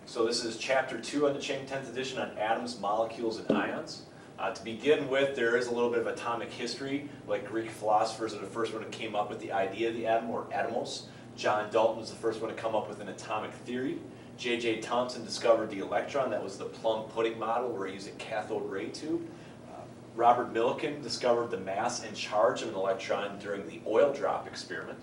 So this is Chapter 2 on the Chem 10th edition on atoms, molecules, and ions. To begin with, there is a little bit of atomic history. Like Greek philosophers are the first one who came up with the idea of the atom, or atomos. John Dalton was the first one to come up with an atomic theory. J.J. Thomson discovered the electron. That was the plum pudding model where he used a cathode ray tube. Robert Millikan discovered the mass and charge of an electron during the oil drop experiment.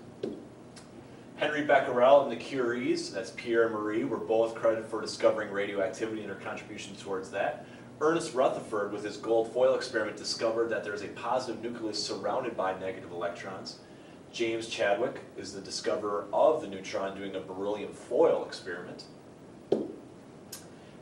Henry Becquerel and the Curies, that's Pierre and Marie, were both credited for discovering radioactivity and their contribution towards that. Ernest Rutherford, with his gold foil experiment, discovered that there's a positive nucleus surrounded by negative electrons. James Chadwick is the discoverer of the neutron doing a beryllium foil experiment.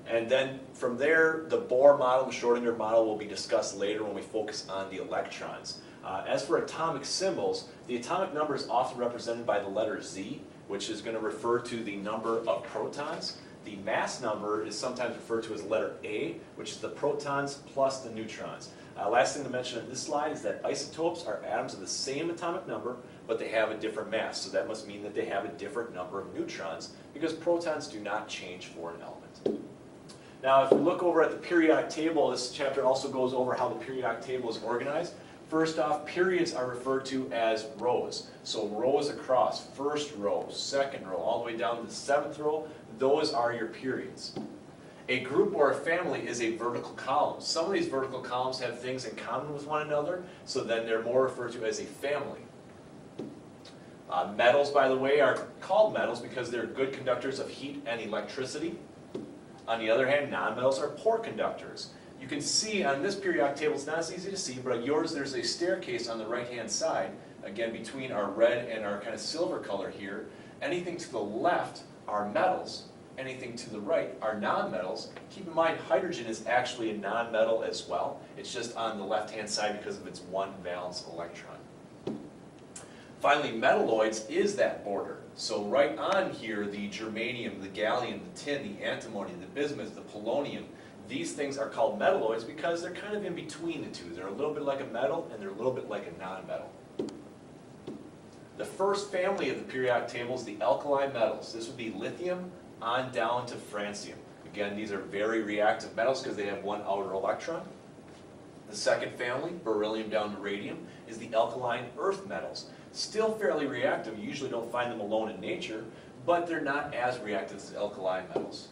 And then from there, the Bohr model, the Schrodinger model, will be discussed later when we focus on the electrons. As for atomic symbols, the atomic number is often represented by the letter Z, which is going to refer to the number of protons. The mass number is sometimes referred to as letter A, which is the protons plus the neutrons. Last thing to mention on this slide is that isotopes are atoms of the same atomic number, but they have a different mass. So that must mean that they have a different number of neutrons, because protons do not change for an element. Now, if we look over at the periodic table, this chapter also goes over how the periodic table is organized. First off, periods are referred to as rows. So rows across, first row, second row, all the way down to the seventh row, those are your periods. A group or a family is a vertical column. Some of these vertical columns have things in common with one another, so then they're more referred to as a family. Metals, by the way, are called metals because they're good conductors of heat and electricity. On the other hand, nonmetals are poor conductors. You can see on this periodic table, it's not as easy to see, but on yours there's a staircase on the right-hand side, again between our red and our kind of silver color here. Anything to the left are metals, anything to the right are nonmetals. Keep in mind, hydrogen is actually a nonmetal as well. It's just on the left-hand side because of its one valence electron. Finally, metalloids is that border. So right on here, the germanium, the gallium, the tin, the antimony, the bismuth, the polonium, these things are called metalloids because they're kind of in between the two. They're a little bit like a metal and they're a little bit like a nonmetal. The first family of the periodic table is the alkali metals. This would be lithium on down to francium. Again, these are very reactive metals because they have one outer electron. The second family, beryllium down to radium, is the alkaline earth metals. Still fairly reactive. You usually don't find them alone in nature, but they're not as reactive as alkali metals.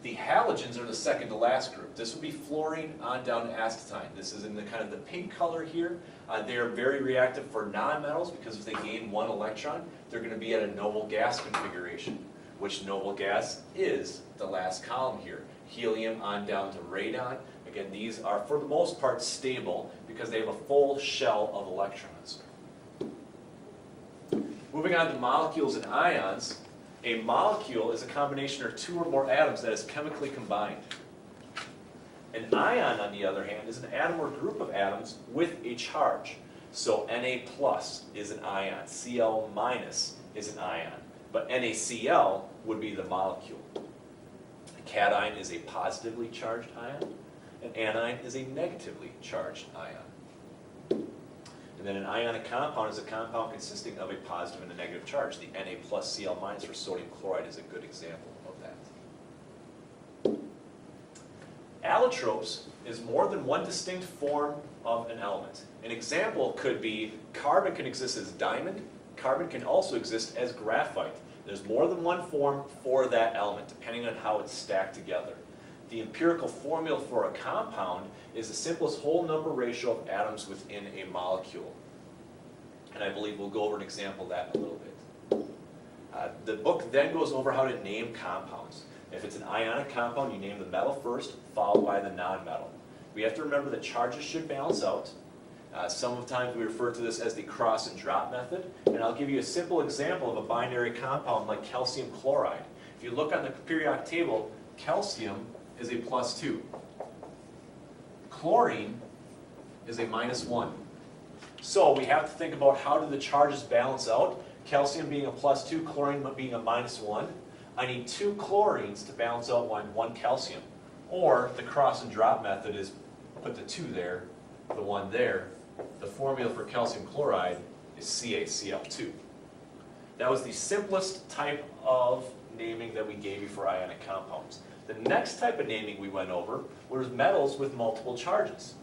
The halogens are the second to last group. This would be fluorine on down to acetine. This is in the kind of the pink color here. They are very reactive for nonmetals because if they gain one electron, they're going to be at a noble gas configuration, which noble gas is the last column here. Helium on down to radon. Again, these are for the most part stable because they have a full shell of electrons. Moving on to molecules and ions, a molecule is a combination of two or more atoms that is chemically combined. An ion, on the other hand, is an atom or group of atoms with a charge. So Na plus is an ion, Cl minus is an ion, but NaCl would be the molecule. A cation is a positively charged ion, an anion is a negatively charged ion. And then an ionic compound is a compound consisting of a positive and a negative charge. The Na plus Cl minus for sodium chloride is a good example of that. Allotropes is more than one distinct form of an element. An example could be carbon can exist as diamond. Carbon can also exist as graphite. There's more than one form for that element, depending on how it's stacked together. The empirical formula for a compound is the simplest whole number ratio of atoms within a molecule. And I believe we'll go over an example of that in a little bit. The book then goes over how to name compounds. If it's an ionic compound, you name the metal first, followed by the nonmetal. We have to remember that charges should balance out. Sometimes we refer to this as the cross and drop method. And I'll give you a simple example of a binary compound like calcium chloride. If you look on the periodic table, calcium is a +2. Chlorine is a -1. So we have to think about how do the charges balance out. Calcium being a +2, chlorine being a -1. I need two chlorines to balance out one calcium. Or the cross and drop method is put the 2 there, the 1 there. The formula for calcium chloride is CaCl2. That was the simplest type of naming that we gave you for ionic compounds. The next type of naming we went over was metals with multiple charges.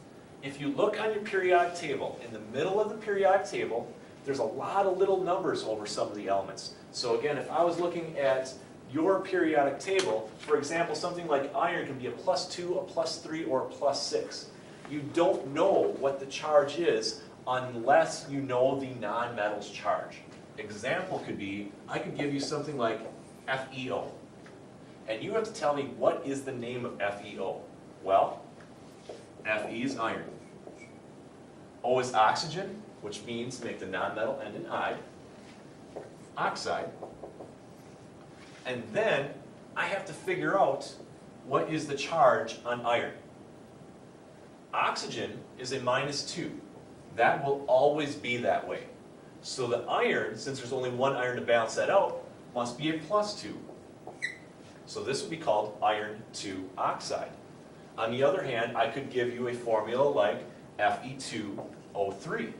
If you look on your periodic table, in the middle of the periodic table, there's a lot of little numbers over some of the elements. So again, if I was looking at your periodic table, for example, something like iron can be a +2, a +3, or a +6. You don't know what the charge is unless you know the nonmetal's charge. Example could be, I could give you something like FeO. And you have to tell me what is the name of FeO. Well, Fe is iron. O is oxygen, which means make the nonmetal end in "ide", oxide. And then I have to figure out what is the charge on iron. Oxygen is a -2. That will always be that way. So the iron, since there's only one iron to balance that out, must be a +2. So this would be called iron 2 oxide. On the other hand, I could give you a formula like Fe2O3.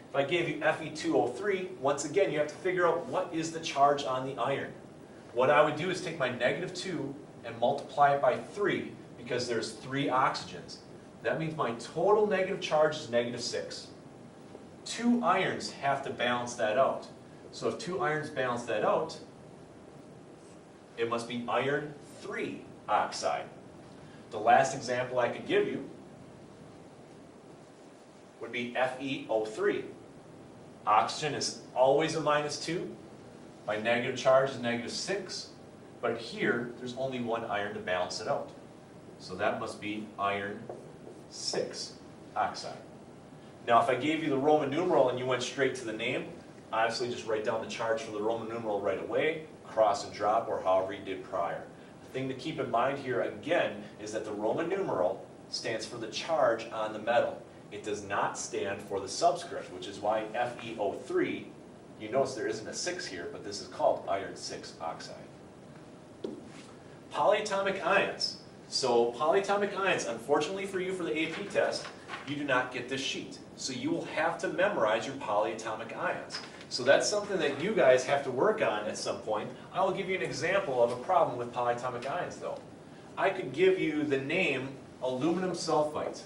If I gave you Fe2O3, once again, you have to figure out what is the charge on the iron. What I would do is take my -2 and multiply it by 3, because there's 3 oxygens. That means my total negative charge is -6. 2 irons have to balance that out. So if 2 irons balance that out, it must be iron 3 oxide. The last example I could give you would be FeO3. Oxygen is always a -2. My negative charge is -6. But here, there's only 1 iron to balance it out. So that must be iron 6 oxide. Now if I gave you the Roman numeral and you went straight to the name, obviously just write down the charge for the Roman numeral right away, cross and drop, or however you did prior. The thing to keep in mind here again is that the Roman numeral stands for the charge on the metal. It does not stand for the subscript, which is why FeO3, you notice there isn't a 6 here, but this is called iron 6 oxide. Polyatomic ions. So polyatomic ions, unfortunately for you for the AP test, you do not get this sheet. So you will have to memorize your polyatomic ions. So that's something that you guys have to work on at some point. I will give you an example of a problem with polyatomic ions though. I could give you the name aluminum sulfite.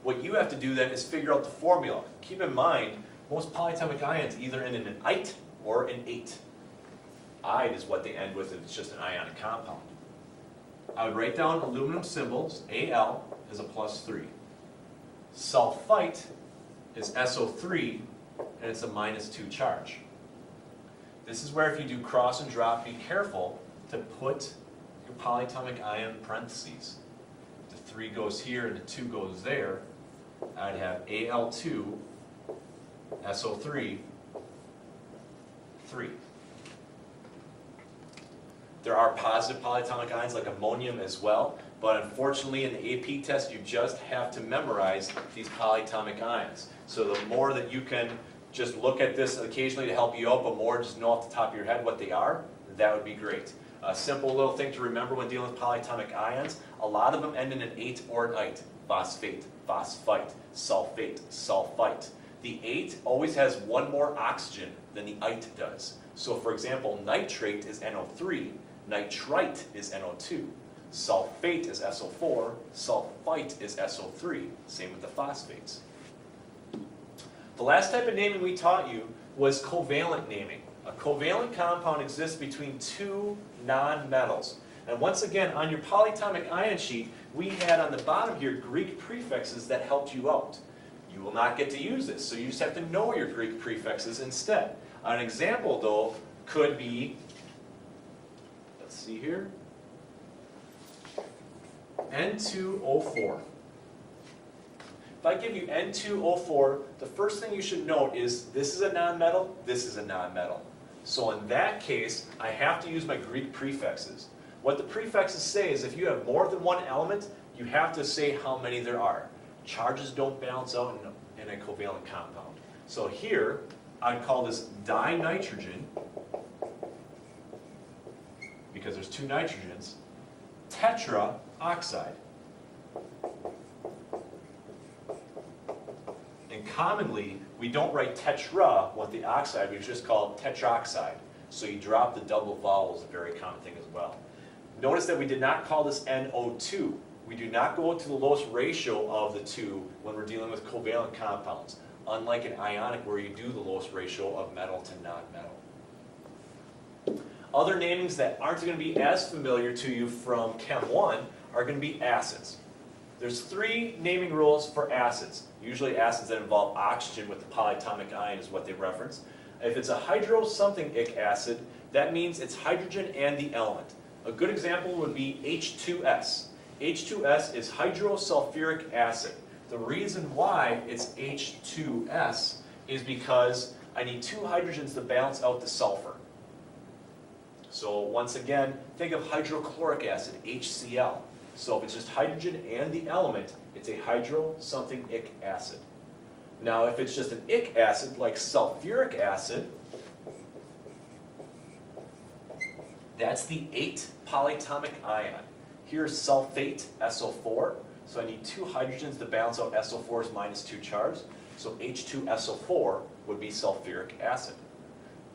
What you have to do then is figure out the formula. Keep in mind, most polyatomic ions either end in an ite or an ate. Ide is what they end with if it's just an ionic compound. I would write down aluminum symbols. Al is a +3. Sulfite is SO3, and it's a -2 charge. This is where if you do cross and drop, be careful to put your polyatomic ion in parentheses. The 3 goes here and the 2 goes there. I'd have Al2, SO3, 3. There are positive polyatomic ions like ammonium as well, but unfortunately in the AP test you just have to memorize these polyatomic ions. So the more that you can just look at this occasionally to help you out, but more just know off the top of your head what they are, that would be great. A simple little thing to remember when dealing with polyatomic ions, a lot of them end in an ate or an ite. Phosphate, phosphite, sulfate, sulfite. The ate always has 1 more oxygen than the ite does. So for example, nitrate is NO3, nitrite is NO2, sulfate is SO4, sulfite is SO3, same with the phosphates. The last type of naming we taught you was covalent naming. A covalent compound exists between 2 nonmetals. And once again, on your polyatomic ion sheet, we had on the bottom here Greek prefixes that helped you out. You will not get to use this, so you just have to know your Greek prefixes instead. An example, though, could be, let's see here, N2O4. If I give you N2O4, the first thing you should note is this is a nonmetal, this is a nonmetal. So in that case, I have to use my Greek prefixes. What the prefixes say is if you have more than 1 element, you have to say how many there are. Charges don't balance out in a covalent compound. So here, I'd call this dinitrogen, because there's 2 nitrogens, tetraoxide. In And commonly, we don't write tetra with the oxide, we just call it tetroxide. So you drop the double vowel is a very common thing as well. Notice that we did not call this NO2. We do not go to the lowest ratio of the two when we're dealing with covalent compounds, unlike an ionic where you do the lowest ratio of metal to non-metal. Other namings that aren't going to be as familiar to you from Chem 1 are going to be acids. There's 3 naming rules for acids. Usually acids that involve oxygen with the polyatomic ion is what they reference. If it's a hydro-something-ic acid, that means it's hydrogen and the element. A good example would be H2S. H2S is hydrosulfuric acid. The reason why it's H2S is because I need 2 hydrogens to balance out the sulfur. So once again, think of hydrochloric acid, HCl. So if it's just hydrogen and the element, it's a hydro-something-ic acid. Now if it's just an ic acid, like sulfuric acid, that's the 8 polyatomic ion. Here's sulfate, SO4. So I need 2 hydrogens to balance out SO4's -2 charge. So H2SO4 would be sulfuric acid.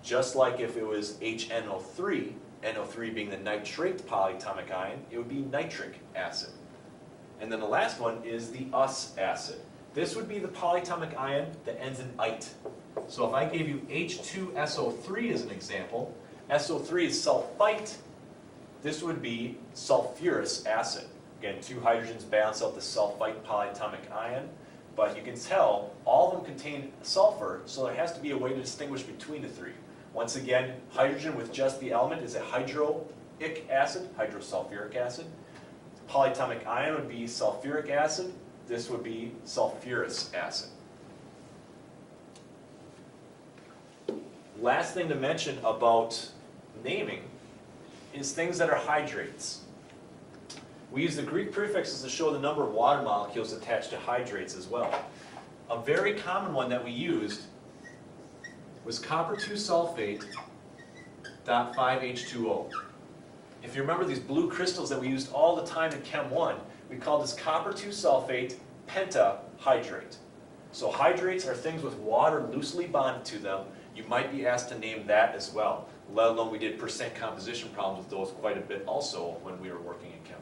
Just like if it was HNO3, NO3 being the nitrate polyatomic ion, it would be nitric acid. And then the last one is the us acid. This would be the polyatomic ion that ends in ite. So if I gave you H2SO3 as an example, SO3 is sulfite. This would be sulfurous acid. Again, 2 hydrogens balance out the sulfite polyatomic ion, but you can tell all of them contain sulfur, so there has to be a way to distinguish between the 3. Once again, hydrogen with just the element is a hydroic acid, hydrosulfuric acid. Polyatomic ion would be sulfuric acid. This would be sulfurous acid. Last thing to mention about naming is things that are hydrates. We use the Greek prefixes to show the number of water molecules attached to hydrates as well. A very common one that we used was copper 2 sulfate dot 5H2O. If you remember these blue crystals that we used all the time in Chem 1, we called this copper 2 sulfate pentahydrate. So hydrates are things with water loosely bonded to them. You might be asked to name that as well. Let alone we did percent composition problems with those quite a bit also when we were working in Chem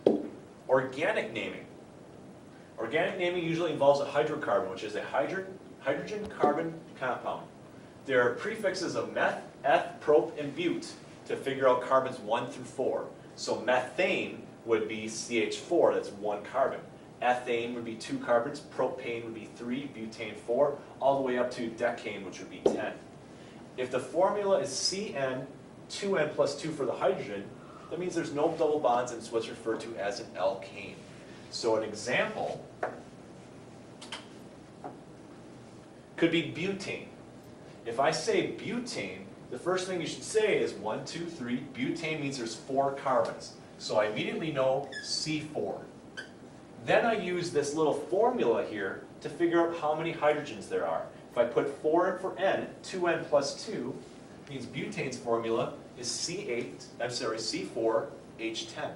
1. Organic naming. Organic naming usually involves a hydrocarbon, which is a hydrogen-carbon compound. There are prefixes of meth, eth, prop, and bute to figure out carbons 1 through 4. So methane would be CH4, that's 1 carbon. Ethane would be 2 carbons, propane would be 3, butane 4, all the way up to decane, which would be 10. If the formula is CN, 2N plus 2 for the hydrogen, that means there's no double bonds and it's what's referred to as an alkane. So an example could be butane. If I say butane, the first thing you should say is 1, 2, 3. Butane means there's 4 carbons. So I immediately know C4. Then I use this little formula here to figure out how many hydrogens there are. If I put 4 in for N, 2N plus 2 means butane's formula is C4H10.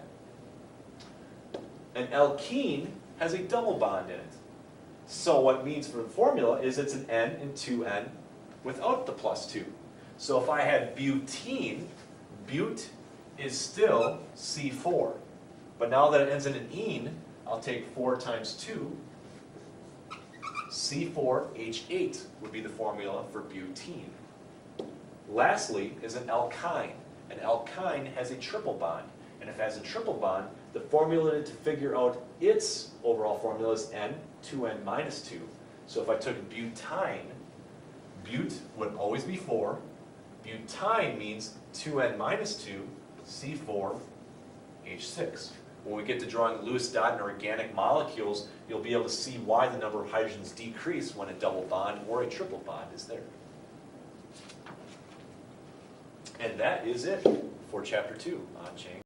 An alkene has a double bond in it. So what it means for the formula is it's an N and 2N without the plus 2. So if I had butene, but is still C4. But now that it ends in an ene, I'll take 4 times 2. C4H8 would be the formula for butene. Lastly is an alkyne. An alkyne has a triple bond. And if it has a triple bond, the formula to figure out its overall formula is N, 2N minus 2. So if I took butyne, but would always be 4. Butyne means 2N minus 2, C4H6. When we get to drawing Lewis dot in organic molecules, you'll be able to see why the number of hydrogens decrease when a double bond or a triple bond is there. And that is it for Chapter 2 on chain.